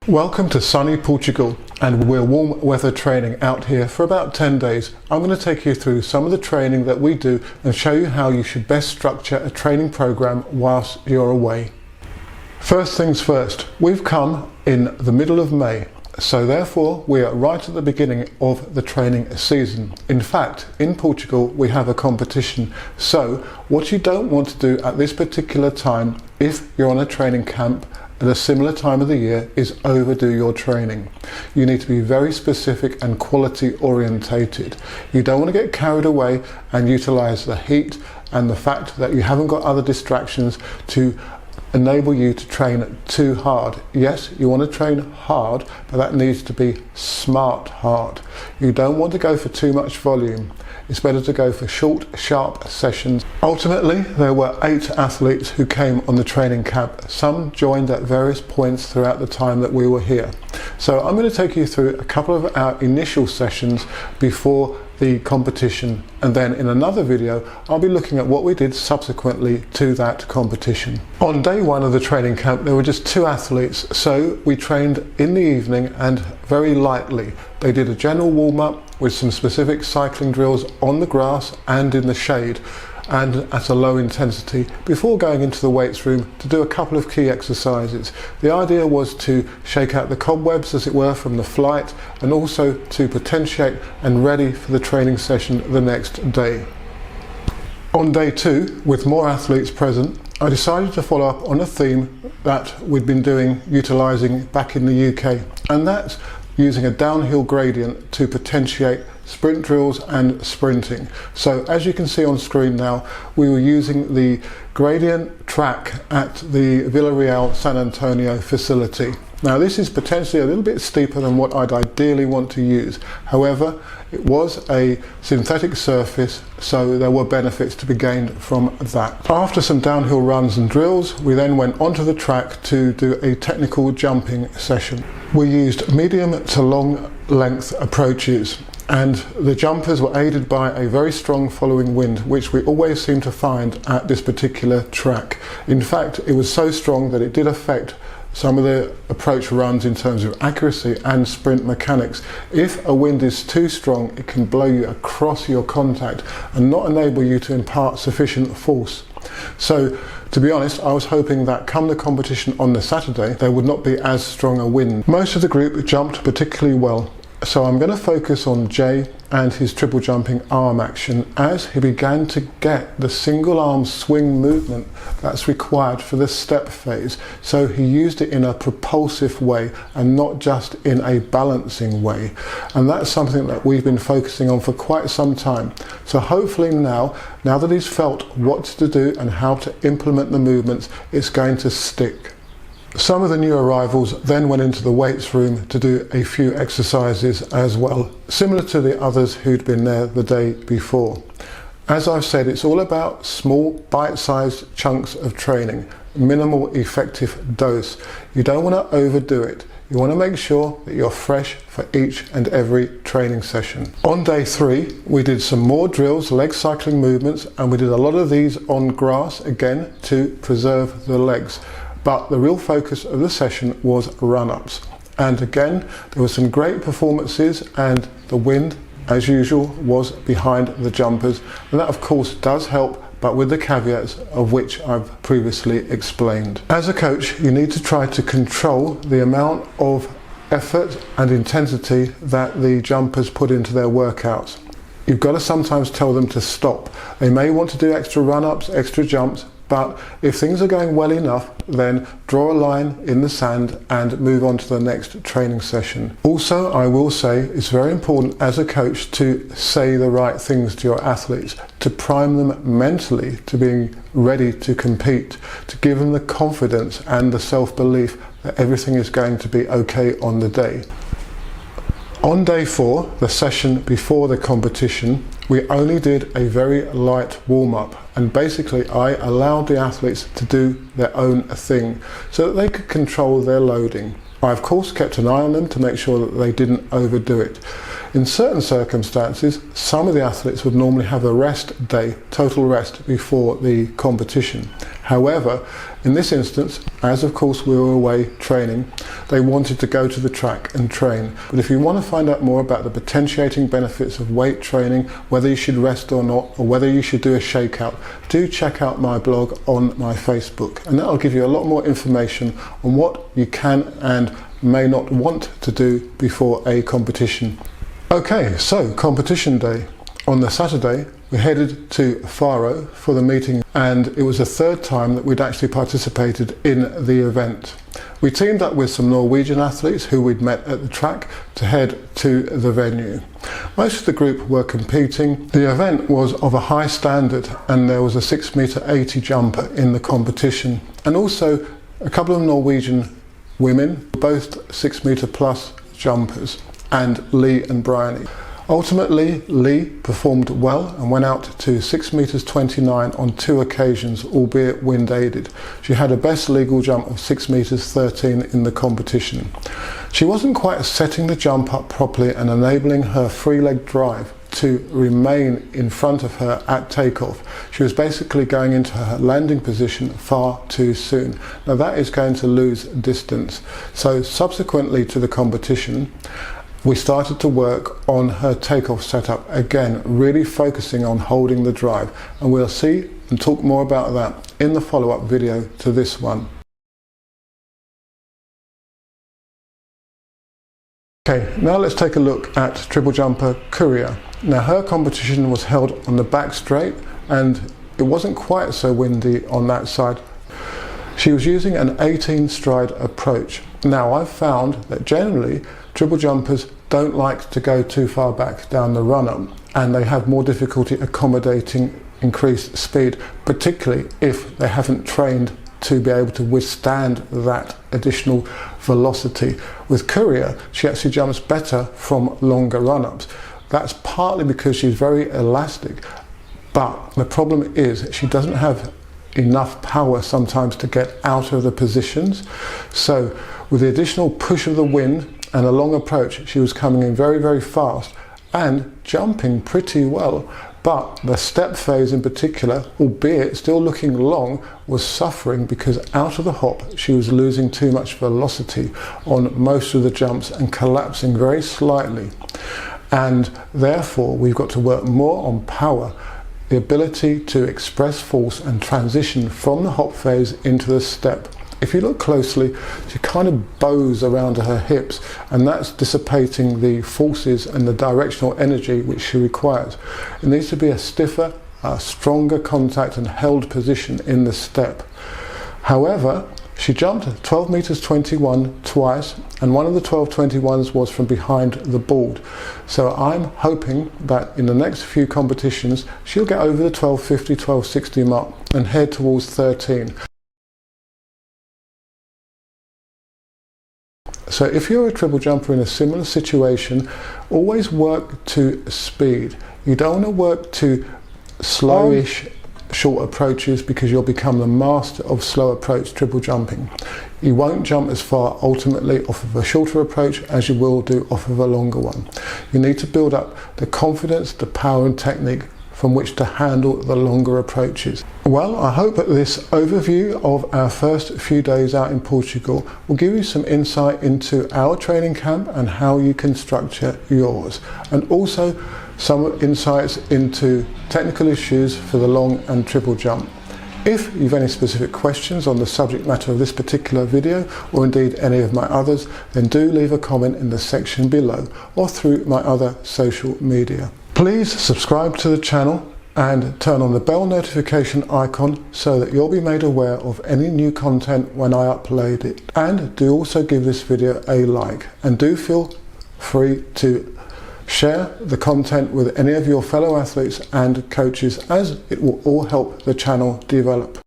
Welcome to sunny Portugal, and we're warm weather training out here for about 10 days. I'm going to take you through some of the training that we do and show you how you should best structure a training program whilst you're away. First things first, we've come in the middle of May, so therefore we are right at the beginning of the training season. In fact, in Portugal we have a competition, so what you don't want to do at this particular time, if you're on a training camp at a similar time of the year, is overdo your training. You need to be very specific and quality orientated. You don't want to get carried away and utilize the heat and the fact that you haven't got other distractions to enable you to train too hard. Yes, you want to train hard, but that needs to be smart hard. You don't want to go for too much volume. It's better to go for short, sharp sessions. Ultimately, there were 8 athletes who came on the training camp. Some joined at various points throughout the time that we were here. So I'm going to take you through a couple of our initial sessions before the competition, and then in another video I'll be looking at what we did subsequently to that competition. On day 1 of the training camp there were just 2 athletes, so we trained in the evening and very lightly. They did a general warm-up with some specific cycling drills on the grass and in the shade and at a low intensity before going into the weights room to do a couple of key exercises. The idea was to shake out the cobwebs, as it were, from the flight, and also to potentiate and ready for the training session the next day. On day 2, with more athletes present, I decided to follow up on a theme that we'd been utilising back in the UK, and that's using a downhill gradient to potentiate sprint drills and sprinting. So as you can see on screen now, we were using the gradient track at the Villarreal San Antonio facility. Now this is potentially a little bit steeper than what I'd ideally want to use. However, it was a synthetic surface, so there were benefits to be gained from that. After some downhill runs and drills, we then went onto the track to do a technical jumping session. We used medium to long length approaches, and the jumpers were aided by a very strong following wind, which we always seem to find at this particular track. In fact, it was so strong that it did affect some of the approach runs in terms of accuracy and sprint mechanics. If a wind is too strong, it can blow you across your contact and not enable you to impart sufficient force. So to be honest, I was hoping that come the competition on the Saturday, there would not be as strong a wind. Most of the group jumped particularly well, so I'm going to focus on Jay and his triple jumping arm action as he began to get the single arm swing movement that's required for the step phase. So he used it in a propulsive way and not just in a balancing way. And that's something that we've been focusing on for quite some time. So hopefully now that he's felt what to do and how to implement the movements, it's going to stick. Some of the new arrivals then went into the weights room to do a few exercises as well, similar to the others who'd been there the day before. As I've said, it's all about small bite-sized chunks of training, minimal effective dose. You don't want to overdo it. You want to make sure that you're fresh for each and every training session. On day 3, we did some more drills, leg cycling movements, and we did a lot of these on grass, again, to preserve the legs. But the real focus of the session was run-ups. And again, there were some great performances, and the wind, as usual, was behind the jumpers. And that of course does help, but with the caveats of which I've previously explained. As a coach, you need to try to control the amount of effort and intensity that the jumpers put into their workouts. You've got to sometimes tell them to stop. They may want to do extra run-ups, extra jumps, but if things are going well enough, then draw a line in the sand and move on to the next training session. Also, I will say it's very important as a coach to say the right things to your athletes, to prime them mentally to being ready to compete, to give them the confidence and the self-belief that everything is going to be okay on the day. On day 4, the session before the competition, we only did a very light warm-up, and basically I allowed the athletes to do their own thing so that they could control their loading. I of course kept an eye on them to make sure that they didn't overdo it. In certain circumstances, some of the athletes would normally have a rest day, total rest, before the competition. However, in this instance, as of course we were away training, they wanted to go to the track and train. But if you want to find out more about the potentiating benefits of weight training, whether you should rest or not, or whether you should do a shakeout, do check out my blog on my Facebook, and that'll give you a lot more information on what you can and may not want to do before a competition. Okay, so competition day. On the Saturday, we headed to Faro for the meeting, and it was the third time that we'd actually participated in the event. We teamed up with some Norwegian athletes who we'd met at the track to head to the venue. Most of the group were competing. The event was of a high standard, and there was a 6m80 jumper in the competition, and also a couple of Norwegian women, both 6m plus jumpers, and Leagh and Bryony. Ultimately, Leagh performed well and went out to 6m29 on 2 occasions, albeit wind aided. She had a best legal jump of 6m13 in the competition. She wasn't quite setting the jump up properly and enabling her free leg drive to remain in front of her at takeoff. She was basically going into her landing position far too soon. Now that is going to lose distance. So subsequently to the competition, we started to work on her takeoff setup, again really focusing on holding the drive, and we'll see and talk more about that in the follow-up video to this one. Okay, now let's take a look at triple jumper Courier. Now her competition was held on the back straight, and it wasn't quite so windy on that side. She was using an 18 stride approach. Now I've found that generally triple jumpers don't like to go too far back down the run-up, and they have more difficulty accommodating increased speed, particularly if they haven't trained to be able to withstand that additional velocity. With Courier, she actually jumps better from longer run-ups. That's partly because she's very elastic, but the problem is she doesn't have enough power sometimes to get out of the positions. So with the additional push of the wind and a long approach, she was coming in very, very fast and jumping pretty well. But the step phase in particular, albeit still looking long, was suffering because out of the hop she was losing too much velocity on most of the jumps and collapsing very slightly. And therefore we've got to work more on power, the ability to express force and transition from the hop phase into the step. If you look closely, she kind of bows around her hips, and that's dissipating the forces and the directional energy which she requires. It needs to be a stiffer, stronger contact and held position in the step. However, she jumped 12m21 twice, and one of the 12.21s was from behind the board. So I'm hoping that in the next few competitions she'll get over the 12.50, 12.60 mark and head towards 13. So if you're a triple jumper in a similar situation, always work to speed. You don't want to work to slowish short approaches, because you'll become the master of slow approach triple jumping. You won't jump as far ultimately off of a shorter approach as you will do off of a longer one. You need to build up the confidence, the power and technique from which to handle the longer approaches. Well, I hope that this overview of our first few days out in Portugal will give you some insight into our training camp and how you can structure yours, and also some insights into technical issues for the long and triple jump. If you've any specific questions on the subject matter of this particular video, or indeed any of my others, then do leave a comment in the section below or through my other social media. Please subscribe to the channel and turn on the bell notification icon so that you'll be made aware of any new content when I upload it. And do also give this video a like, and do feel free to share the content with any of your fellow athletes and coaches, as it will all help the channel develop.